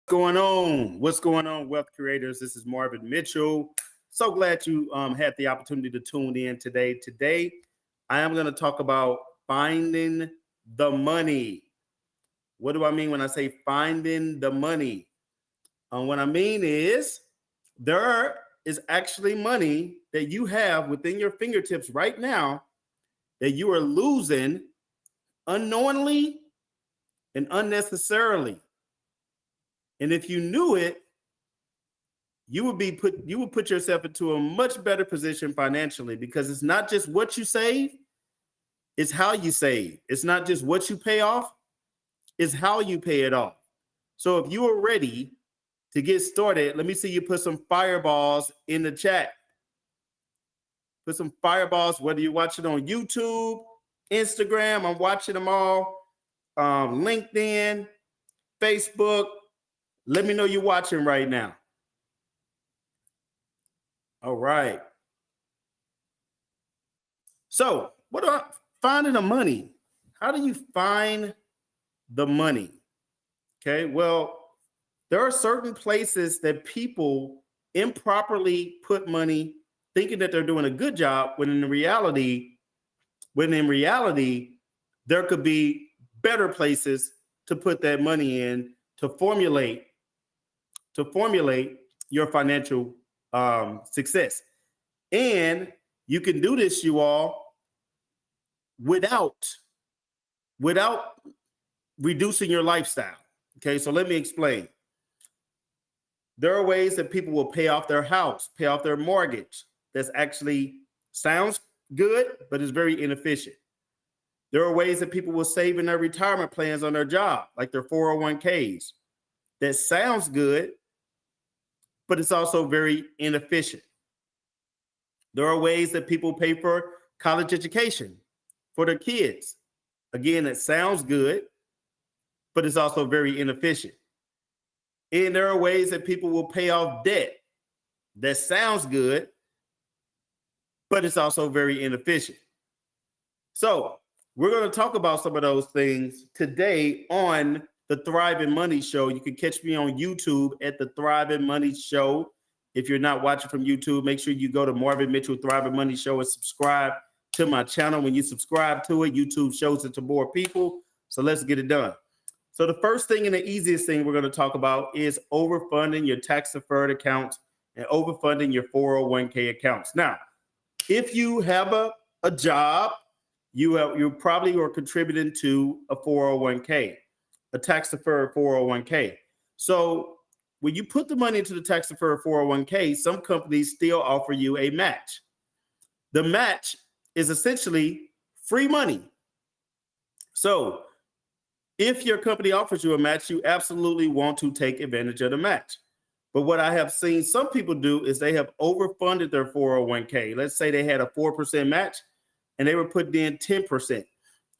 Going on? What's going on, wealth creators? This is Marvin Mitchell. So glad you had the opportunity to tune in today. Today, I am going to talk about finding the money. What do I mean when I say finding the money? What I mean is there is actually money that you have within your fingertips right now that you are losing unknowingly and unnecessarily. And if you knew it, you would put yourself into a much better position financially, because it's not just what you save, it's how you save. It's not just what you pay off, it's how you pay it off. So if you are ready to get started, let me see you put some fireballs in the chat. Put some fireballs, whether you watch it on YouTube, Instagram, I'm watching them all, LinkedIn, Facebook. Let me know you're watching right now. All right. So, finding the money? How do you find the money? Okay, well, there are certain places that people improperly put money, thinking that they're doing a good job, when in reality, there could be better places to put that money in to formulate your financial success. And you can do this, you all, without reducing your lifestyle. Okay, so let me explain. There are ways that people will pay off their house, pay off their mortgage. That's actually sounds good, but is very inefficient. There are ways that people will save in their retirement plans on their job, like their 401ks. That sounds good, but it's also very inefficient. There are ways that people pay for college education for their kids. Again, it sounds good, but it's also very inefficient. And there are ways that people will pay off debt. That sounds good, but it's also very inefficient. So we're going to talk about some of those things today on the Thriving Money Show. You can catch me on YouTube at the Thriving Money Show. If you're not watching from YouTube, make sure you go to Marvin Mitchell Thriving Money Show and subscribe to my channel. When you subscribe to it, YouTube shows it to more people. So let's get it done. So the first thing and the easiest thing we're going to talk about is overfunding your tax-deferred accounts and overfunding your 401k accounts. Now, if you have a job, you probably are contributing to a 401k, a tax-deferred 401k. So when you put the money into the tax-deferred 401k, some companies still offer you a match. The match is essentially free money. So if your company offers you a match, you absolutely want to take advantage of the match. But what I have seen some people do is they have overfunded their 401k. Let's say they had a 4% match and they were putting in 10%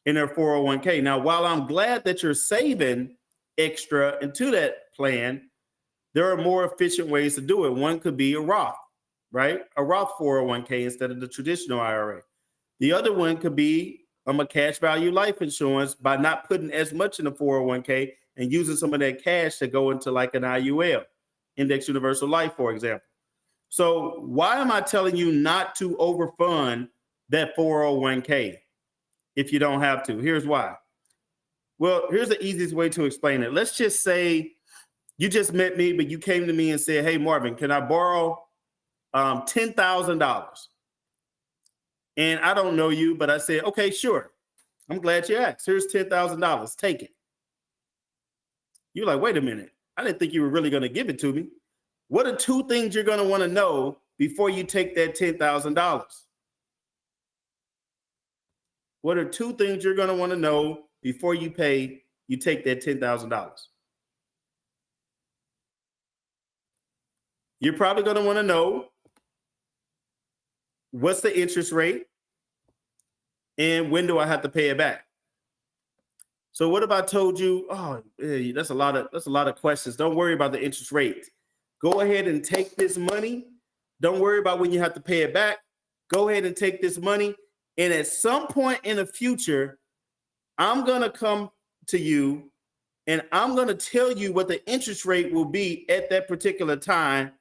in their 401k. Now, while I'm glad that you're saving extra into that plan, there are more efficient ways to do it. One could be a Roth, right? A Roth 401k instead of the traditional IRA. The other one could be a cash value life insurance by not putting as much in the 401k and using some of that cash to go into like an IUL, Index Universal Life, for example. So why am I telling you not to overfund that 401k if you don't have to? Here's why. Well, here's the easiest way to explain it. Let's just say you just met me, but you came to me and said, hey, Marvin, can I borrow $10,000? And I don't know you, but I said, okay, sure. I'm glad you asked. Here's $10,000. Take it. You're like, wait a minute. I didn't think you were really going to give it to me. What are two things you're going to want to know before you take that $10,000? What are two things you're going to want to know before you take that $10,000? You're probably going to want to know what's the interest rate and when do I have to pay it back? So what if I told you, oh, hey, that's a lot of questions. Don't worry about the interest rate. Go ahead and take this money. Don't worry about when you have to pay it back. Go ahead and take this money. And at some point in the future, I'm going to come to you And I'm going to tell you what the interest rate will be at that particular time.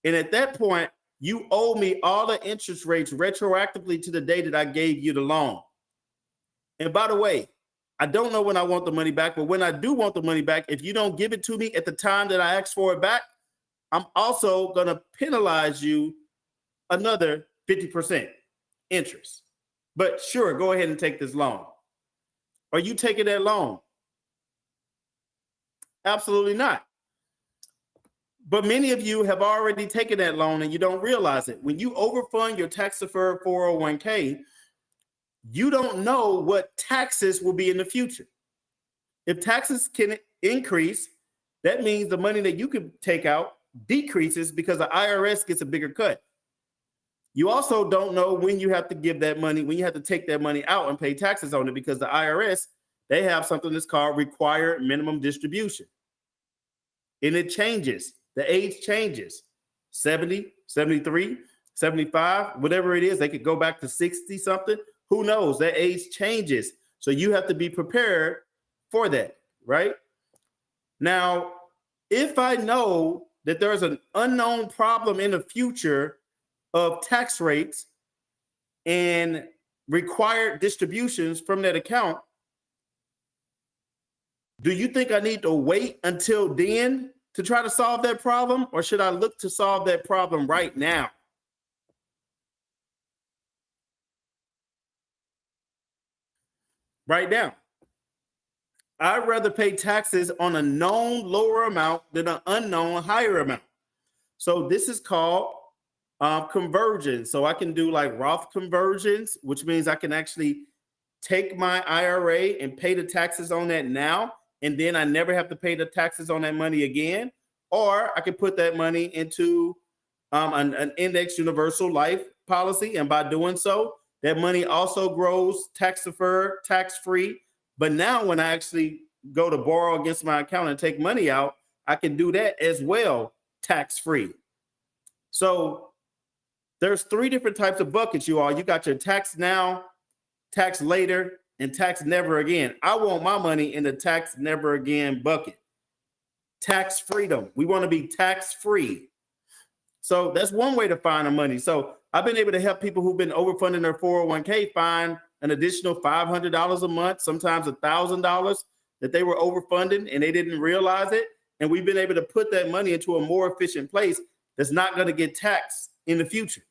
And at that point, you owe me all the interest rates retroactively to the day that I gave you the loan. And by the way, I don't know when I want the money back, but when I do want the money back, if you don't give it to me at the time that I asked for it back, I'm also going to penalize you another 50% interest. But sure, go ahead and take this loan. Are you taking that loan? Absolutely not. But many of you have already taken that loan and you don't realize it. When you overfund your tax-deferred 401k, you don't know what taxes will be in the future. If taxes can increase, that means the money that you can take out decreases because the IRS gets a bigger cut. You also don't know when you have to give that money, when you have to take that money out and pay taxes on it, because the IRS, they have something that's called required minimum distribution. And it changes. The age changes. 70, 73, 75, whatever it is. They could go back to 60 something. Who knows? That age changes. So you have to be prepared for that, right? Now, if I know that there's an unknown problem in the future of tax rates and required distributions from that account, do you think I need to wait until then to try to solve that problem, or should I look to solve that problem right now? Right now. I'd rather pay taxes on a known lower amount than an unknown higher amount. So this is called conversion. So I can do like Roth conversions, which means I can actually take my IRA and pay the taxes on that now, and then I never have to pay the taxes on that money again. Or I can put that money into an index universal life policy, and by doing so, that money also grows tax deferred, tax free. But now when I actually go to borrow against my account and take money out, I can do that as well, tax free. So there's 3 different types of buckets, you all. You got your tax now, tax later, and tax never again. I want my money in the tax never again bucket. Tax freedom. We want to be tax free. So that's one way to find the money. So I've been able to help people who've been overfunding their 401k find an additional $500 a month, sometimes $1,000 that they were overfunding and they didn't realize it. And we've been able to put that money into a more efficient place that's not going to get taxed in the future.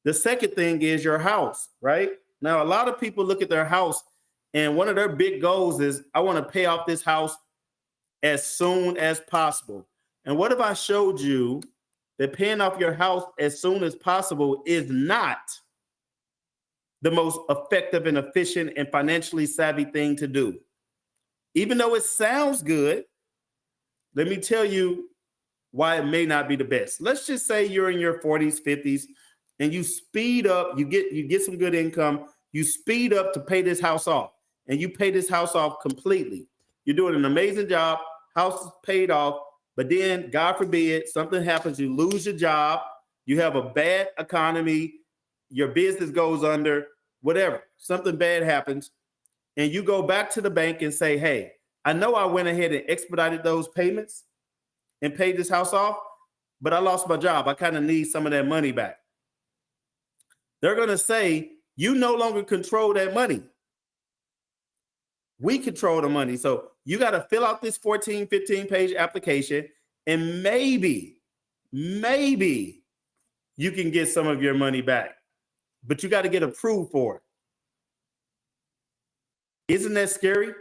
The second thing is your house, right? Now, a lot of people look at their house and one of their big goals is, I want to pay off this house as soon as possible. And what if I showed you that paying off your house as soon as possible is not the most effective and efficient and financially savvy thing to do? Even though it sounds good, let me tell you why it may not be the best. Let's just say you're in your 40s, 50s, and you speed up, you get some good income, you speed up to pay this house off, and you pay this house off completely. You're doing an amazing job, house is paid off, but then, God forbid, something happens, you lose your job, you have a bad economy, your business goes under, whatever, something bad happens, and you go back to the bank and say, hey, I know I went ahead and expedited those payments and paid this house off, but I lost my job. I kind of need some of that money back. They're going to say, you no longer control that money. We control the money. So you got to fill out this 14, 15 page application, and maybe you can get some of your money back, but you got to get approved for it. Isn't that scary?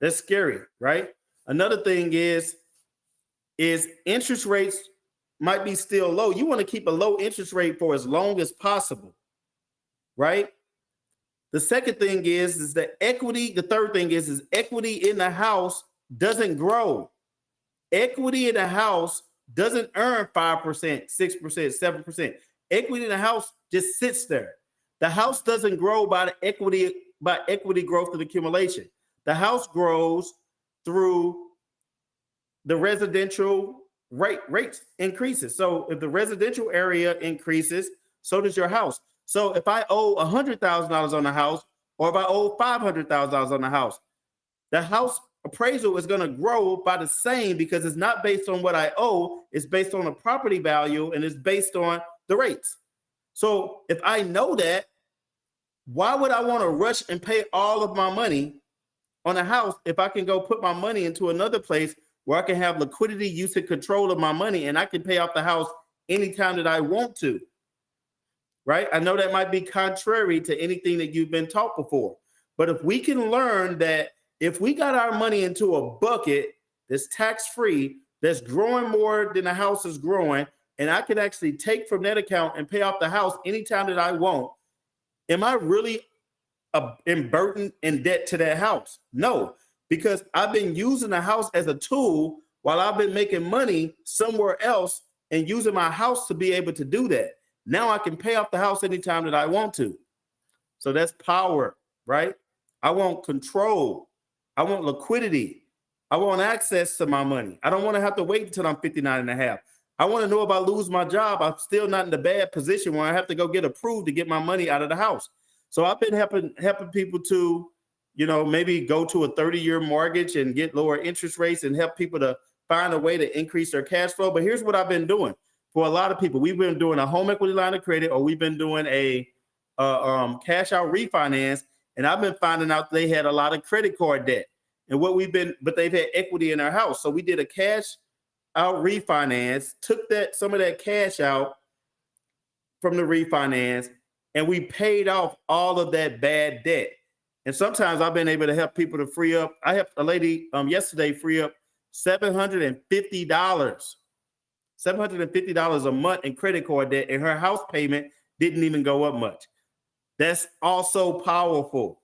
That's scary, right? Another thing is interest rates might be still low. You want to keep a low interest rate for as long as possible, right? The second thing is that equity. The third thing is equity in the house doesn't grow. Equity in the house doesn't earn 5%, 6%, 7%. Equity in the house just sits there. The house doesn't grow by equity growth and accumulation. The house grows through the residential rates increases. So if the residential area increases, so does your house. So if I owe $100,000 on the house, or if I owe $500,000 on the house appraisal is going to grow by the same because it's not based on what I owe. It's based on the property value and it's based on the rates. So if I know that, why would I want to rush and pay all of my money on a house if I can go put my money into another place where I can have liquidity, use and control of my money, and I can pay off the house anytime that I want to, right? I know that might be contrary to anything that you've been taught before, but if we can learn that if we got our money into a bucket that's tax-free, that's growing more than the house is growing, and I can actually take from that account and pay off the house anytime that I want, am I really burdened in debt to that house? No, because I've been using the house as a tool while I've been making money somewhere else and using my house to be able to do that. Now I can pay off the house anytime that I want to. So that's power, right? I want control. I want liquidity. I want access to my money. I don't want to have to wait until I'm 59 and a half. I want to know if I lose my job, I'm still not in a bad position where I have to go get approved to get my money out of the house. So I've been helping people to, maybe go to a 30-year mortgage and get lower interest rates and help people to find a way to increase their cash flow. But here's what I've been doing for a lot of people. We've been doing a home equity line of credit, or we've been doing a cash out refinance. And I've been finding out they had a lot of credit card debt and but they've had equity in their house. So we did a cash out refinance, took some of that cash out from the refinance, and we paid off all of that bad debt. And sometimes I've been able to help people to free up. I helped a lady yesterday free up $750, $750 a month in credit card debt, and her house payment didn't even go up much. That's also powerful,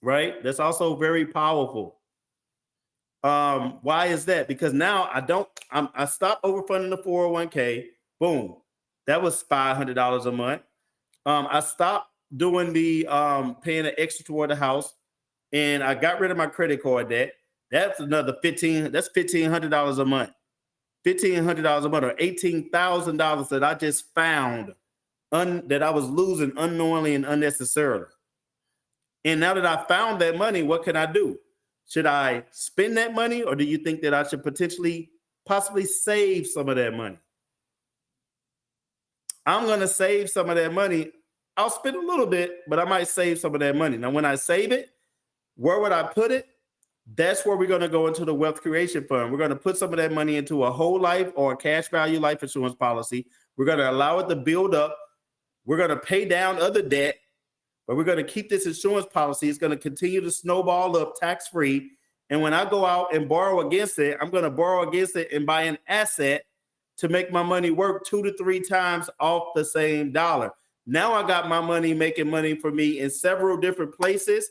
right? That's also very powerful. Why is that? Because now I stopped overfunding the 401k. Boom. That was $500 a month. I stopped doing the paying the extra toward the house, and I got rid of my credit card debt. That's another $1,500 a month. $1,500 a month, or $18,000 that I just found that I was losing unknowingly and unnecessarily. And now that I found that money, what can I do? Should I spend that money, or do you think that I should possibly save some of that money? I'm going to save some of that money. I'll spend a little bit, but I might save some of that money. Now, when I save it, where would I put it? That's where we're going to go into the wealth creation fund. We're going to put some of that money into a whole life or a cash value life insurance policy. We're going to allow it to build up. We're going to pay down other debt, but we're going to keep this insurance policy. It's going to continue to snowball up tax-free. And when I go out and borrow against it, I'm going to borrow against it and buy an asset to make my money work 2 to 3 times off the same dollar. Now I got my money making money for me in several different places.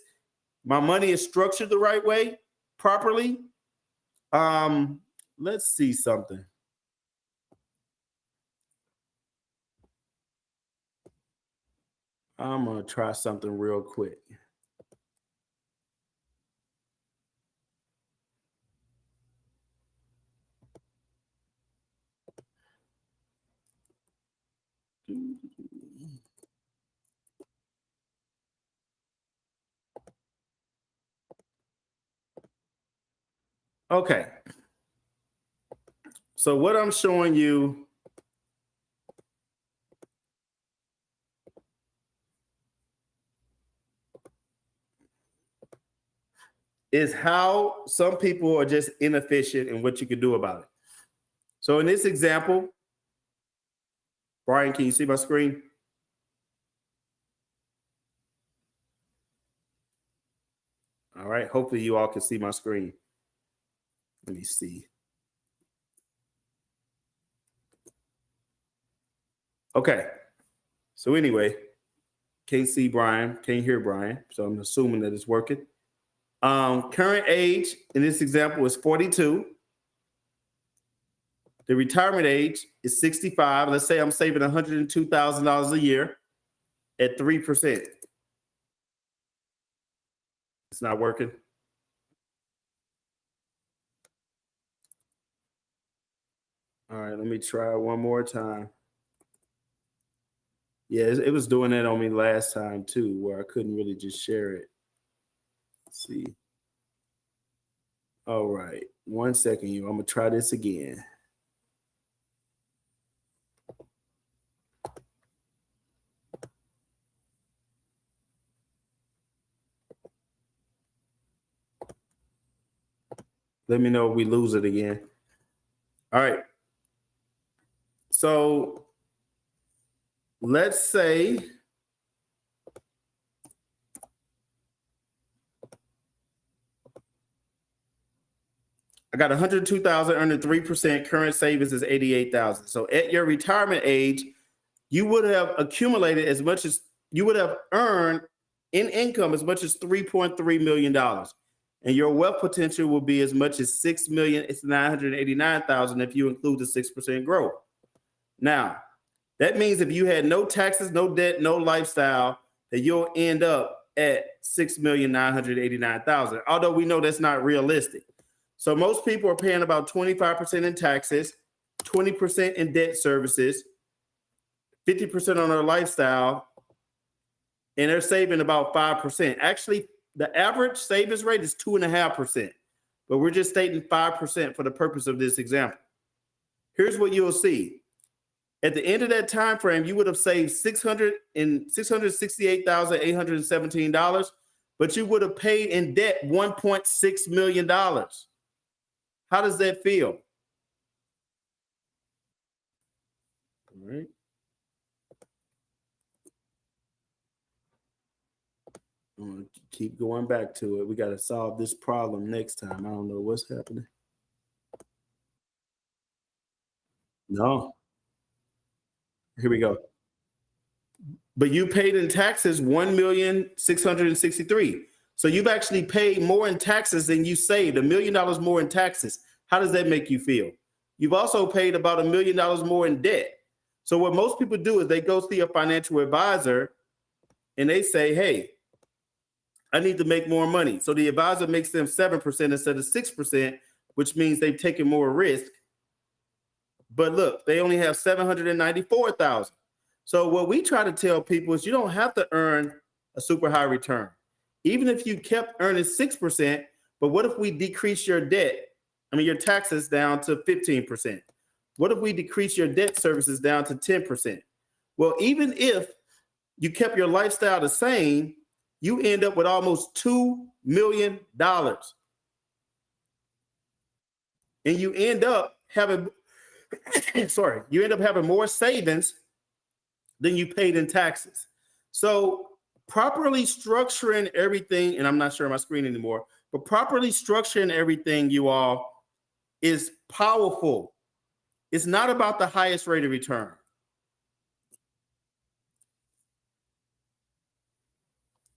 My money is structured the right way, properly. Let's see something. I'm going to try something real quick. Okay. So what I'm showing you is how some people are just inefficient and what you can do about it. So in this example, Brian, can you see my screen? All right. Hopefully you all can see my screen. Let me see. Okay. So anyway, can't see Brian, can't hear Brian. So I'm assuming that it's working. Current age in this example is 42. The retirement age is 65. Let's say I'm saving $102,000 a year at 3%. It's not working. All right, let me try one more time. Yeah, it was doing that on me last time too, where I couldn't really just share it. Let's see. All right. 1 second, you. I'm gonna try this again. Let me know if we lose it again. All right. So let's say I got 102,000 earning 3%. Current savings is 88,000. So at your retirement age, you would have accumulated as much as you would have earned in income as much as $3.3 million. And your wealth potential will be as much as 6,989,000 if you include the 6% growth. Now, that means if you had no taxes, no debt, no lifestyle, that you'll end up at 6,989,000. Although we know that's not realistic. So most people are paying about 25% in taxes, 20% in debt services, 50% on their lifestyle, and they're saving about 5%. Actually, the average savings rate is 2.5%, but we're just stating 5% for the purpose of this example. Here's what you'll see. At the end of that time frame, you would have saved $668,817, but you would have paid in debt $1.6 million. How does that feel? All right. I'm going to keep going back to it. We got to solve this problem next time. I don't know what's happening. No. Here we go. But you paid in taxes 1,663,000. So you've actually paid more in taxes than you saved, $1 million more in taxes. How does that make you feel? You've also paid about $1 million more in debt. So what most people do is they go see a financial advisor and they say, hey, I need to make more money. So the advisor makes them 7% instead of 6%, which means they've taken more risk. But look, they only have 794,000. So what we try to tell people is you don't have to earn a super high return. Even if you kept earning 6%, but what if we decrease your debt? Your taxes down to 15%. What if we decrease your debt services down to 10%? Well, even if you kept your lifestyle the same, you end up with almost $2 million. And you end up having, you end up having more savings than you paid in taxes. So properly structuring everything, and I'm not sharing my screen anymore, but properly structuring everything, you all, is powerful. It's not about the highest rate of return.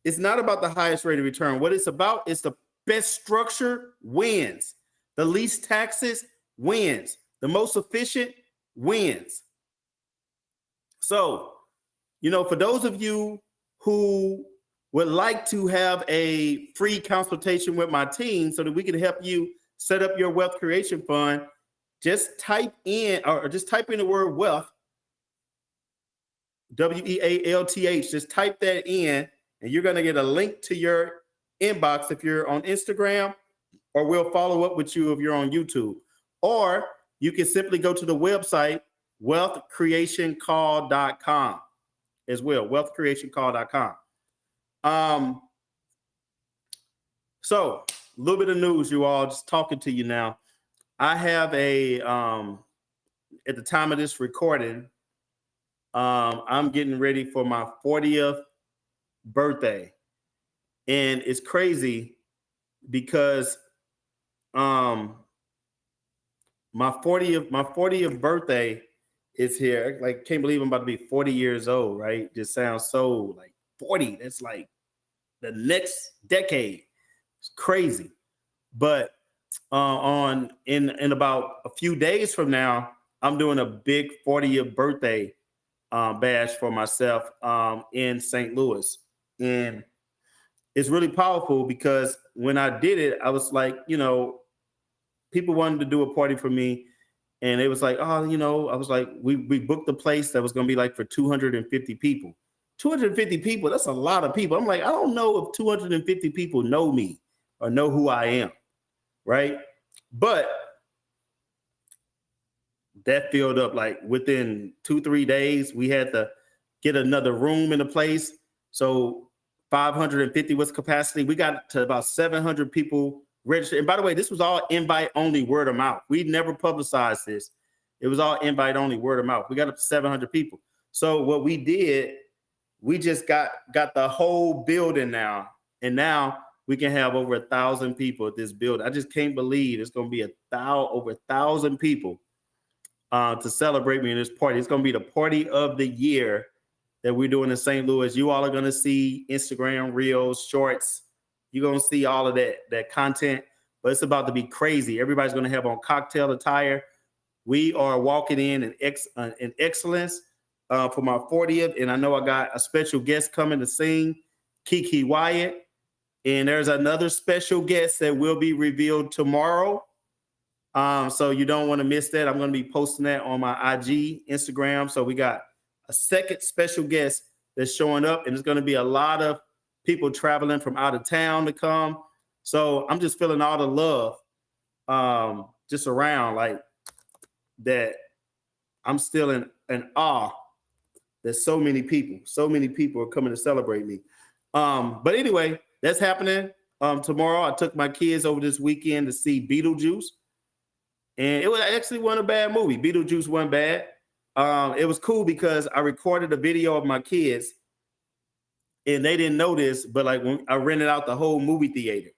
It's not about the highest rate of return. What it's about is the best structure wins. The least taxes wins. The most efficient wins. So, for those of you who would like to have a free consultation with my team so that we can help you set up your wealth creation fund, just type in the word wealth, WEALTH, just type that in, and you're going to get a link to your inbox if you're on Instagram, or we'll follow up with you if you're on YouTube. Or you can simply go to the website, wealthcreationcall.com as well, wealthcreationcall.com. So a little bit of news, you all, just talking to you now. I have at the time of this recording, I'm getting ready for my 40th birthday. And it's crazy because my 40th birthday is here. Like, can't believe I'm about to be 40 years old, right? Just sounds so like 40. That's like the next decade. It's crazy. But in about a few days from now, I'm doing a big 40th birthday bash for myself in St. Louis. And it's really powerful because when I did it, I was like, people wanted to do a party for me. And it was like, I was like, we booked the place that was going to be like for 250 people. 250 people, that's a lot of people. I'm like, I don't know if 250 people know me or know who I am. right? But that filled up like within 2-3 days. We had to get another room in the place. So 550 was capacity. We got to about 700 people registered. And by the way, this was all invite only, word of mouth. We never publicized this. It was all invite only, word of mouth. We got up to 700 people. So what we did, we just got the whole building now. And now we can have over 1,000 people at this building. I just can't believe it's going to be over 1,000 people to celebrate me in this party. It's going to be the party of the year that we're doing in St. Louis. You all are going to see Instagram reels, shorts. You're going to see all of that content, but it's about to be crazy. Everybody's going to have on cocktail attire. We are walking in excellence for my 40th. And I know I got a special guest coming to sing, Kiki Wyatt. And there's another special guest that will be revealed tomorrow. So you don't want to miss that. I'm going to be posting that on my IG, Instagram. So we got a second special guest that's showing up, and there's going to be a lot of people traveling from out of town to come. So I'm just feeling all the love just around like that. I'm still in awe that so many people are coming to celebrate me. But anyway, that's happening tomorrow. I took my kids over this weekend to see Beetlejuice. And it was actually wasn't a bad movie. Beetlejuice wasn't bad. It was cool because I recorded a video of my kids and they didn't know this, but like when I rented out the whole movie theater.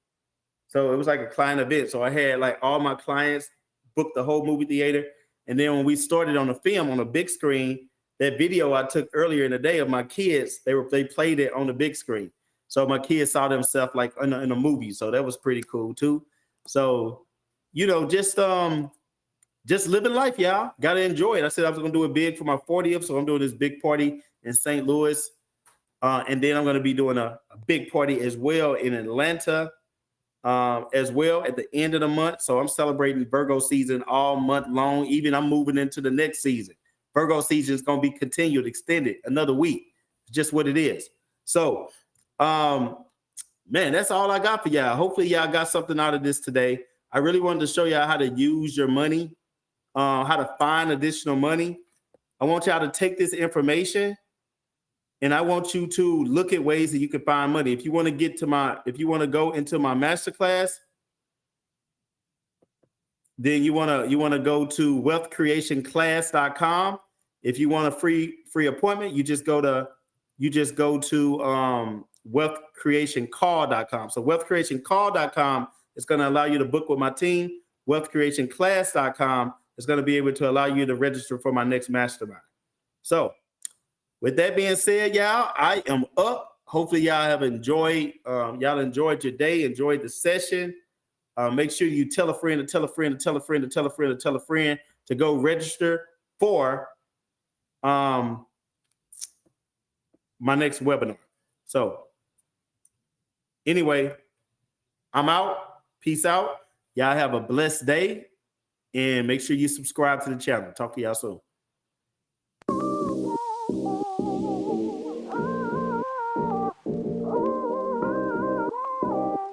So it was like a client event. So I had like all my clients book the whole movie theater. And then when we started on the film on a big screen, that video I took earlier in the day of my kids, they played it on the big screen. So my kids saw themselves like in a movie. So that was pretty cool too. So just living life, y'all. Got to enjoy it. I said I was going to do it big for my 40th, so I'm doing this big party in St. Louis. And then I'm going to be doing a big party as well in Atlanta as well at the end of the month. So I'm celebrating Virgo season all month long. Even I'm moving into the next season. Virgo season is going to be continued, extended another week. It's just what it is. So, man, that's all I got for y'all. Hopefully y'all got something out of this today. I really wanted to show y'all how to use your money, how to find additional money. I want y'all to take this information and I want you to look at ways that you can find money. If you want to go into my masterclass, then you want to go to wealthcreationclass.com. If you want a free appointment, you just go to wealthcreationcall.com. So wealthcreationcall.com is going to allow you to book with my team. Wealthcreationclass.com is going to be able to allow you to register for my next mastermind. So with that being said, y'all, I am up. Hopefully y'all have enjoyed your day, enjoyed the session. Make sure you tell a friend to tell a friend to tell a friend to tell a friend to tell a friend to go register for my next webinar. So anyway, I'm out. Peace out. Y'all have a blessed day and make sure you subscribe to the channel. Talk to y'all soon.